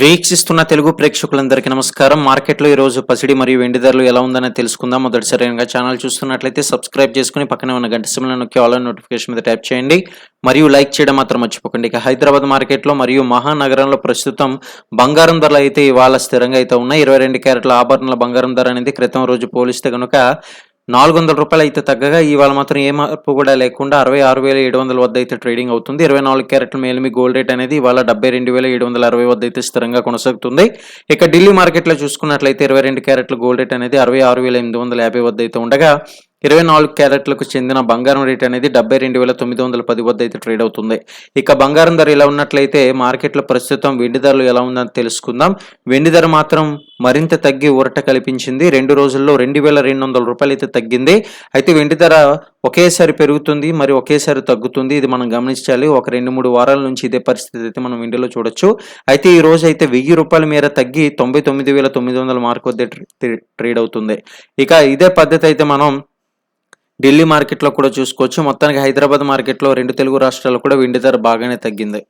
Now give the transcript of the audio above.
వీక్షిస్తున్న తెలుగు ప్రేక్షకులందరికీ నమస్కారం. మార్కెట్లో ఈరోజు పసిడి మరియు వెండి ధరలు ఎలా ఉందని తెలుసుకుందాం. మొదటిసారిగా ఛానల్ చూస్తున్నట్లయితే సబ్స్క్రైబ్ చేసుకుని పక్కనే ఉన్న గంట సింబల్ నొక్కి ఆల్ నోటిఫికేషన్ మీద ట్యాప్ చేయండి మరియు లైక్ చేయడం మాత్రం మర్చిపోకండి. ఇక హైదరాబాద్ మార్కెట్లో మరియు మహానగరంలో ప్రస్తుతం బంగారం ధరలు అయితే ఇవాళ స్థిరంగా అయితే ఉన్నాయి. 22 క్యారెట్ల ఆభరణాల బంగారం ధర అనేది క్రితం రోజు పోలిస్తే కనుక ₹400 అయితే తగ్గగా ఇవాళ మాత్రం ఏ మార్పు కూడా లేకుండా 66,700 వద్ద అయితే ట్రేడింగ్ అవుతుంది. 24 క్యారెట్ల మేలిమి గోల్డ్ రేట్ అనేది ఇవాళ 72,760 వద్ద అయితే స్థిరంగా కొనసాగుతుంది. ఇక ఢిల్లీ మార్కెట్లో చూసుకున్నట్లయితే 22 క్యారెట్ల గోల్డ్ రేట్ అనేది 66,850 వద్ద అయితే ఉండగా 24 క్యారెట్లకు చెందిన బంగారం రేట్ అనేది 72,910 వద్ద అయితే ట్రేడ్ అవుతుంది. ఇక బంగారం ధర ఇలా ఉన్నట్లయితే మార్కెట్లో ప్రస్తుతం వెండి ధరలు ఎలా ఉందని తెలుసుకుందాం. వెండి ధర మాత్రం మరింత తగ్గి ఊరట కల్పించింది. 2 రోజుల్లో ₹2,200 అయితే తగ్గింది. అయితే వెండి ధర ఒకేసారి పెరుగుతుంది మరి ఒకేసారి తగ్గుతుంది. ఇది మనం గమనించాలి. ఒక 2-3 వారాల నుంచి ఇదే పరిస్థితి అయితే మనం వెండిలో చూడొచ్చు. అయితే ఈ రోజు అయితే ₹1,000 మేర తగ్గి 99,900 మార్క్ వద్ద ట్రేడ్ అవుతుంది. ఇక ఇదే పద్ధతి అయితే మనం ఢిల్లీ మార్కెట్లో కూడా చూసుకోవచ్చు. మొత్తానికి హైదరాబాద్ మార్కెట్లో 2 తెలుగు రాష్ట్రాల్లో కూడా వెండి ధర బాగానే తగ్గింది.